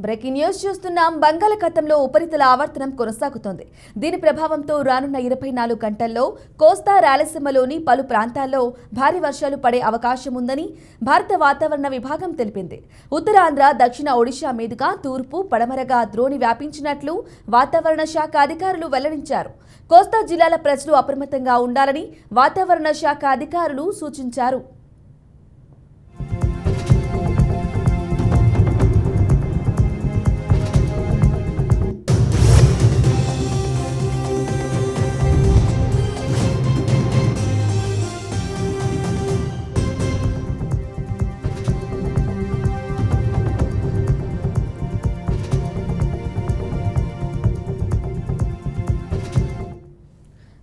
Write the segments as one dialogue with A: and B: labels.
A: Breaking news చూస్తున్నాం. బంగాళాఖాతంలో ఉపరితల ఆవర్తనం కొనసాగుతోంది. దీని ప్రభావంతో రానున్న 24 గంటల్లో కోస్తా రాయలసీమలోని పలు ప్రాంతాల్లో భారీ వర్షాలు పడే అవకాశం ఉందని భారత వాతావరణ విభాగం తెలిపింది. ఉత్తరాంధ్ర, దక్షిణ ఒడిశా మీదుగా తూర్పు, పడమరగా ద్రోణి వ్యాపించినట్లు వాతావరణ శాఖ అధికారులు వెల్లడించారు. కోస్తా జిల్లాల ప్రజలు అప్రమత్తంగా ఉండాలని వాతావరణ శాఖ అధికారులు సూచించారు.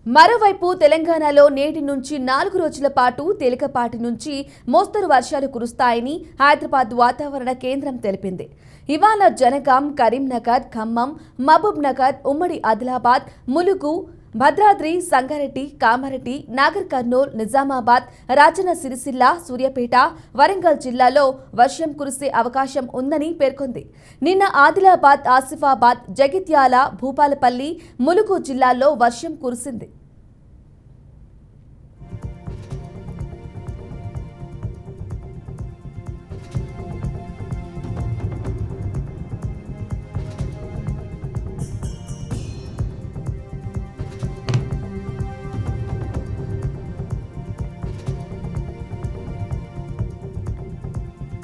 A: మరోవైపు తెలంగాణలో నేటి నుంచి 4 రోజుల పాటు తేలికపాటి నుంచి మోస్తరు వర్షాలు కురుస్తాయని హైదరాబాద్ వాతావరణ కేంద్రం తెలిపింది. ఇవాళ జనగాం, కరీంనగర్, ఖమ్మం, మహబూబ్ నగర్, ఉమ్మడి ఆదిలాబాద్, ములుగు, భద్రాద్రి, సంగారెడ్డి, కామారెడ్డి, నాగర్ కర్నూల్, నిజామాబాద్, రాజన్న సిరిసిల్ల, సూర్యాపేట, వరంగల్ జిల్లాలో వర్షం కురిసే అవకాశం ఉందని పేర్కొంది. నిన్న ఆదిలాబాద్, ఆసిఫాబాద్, జగిత్యాల, భూపాలపల్లి, ములుగు జిల్లాల్లో వర్షం కురిసింది.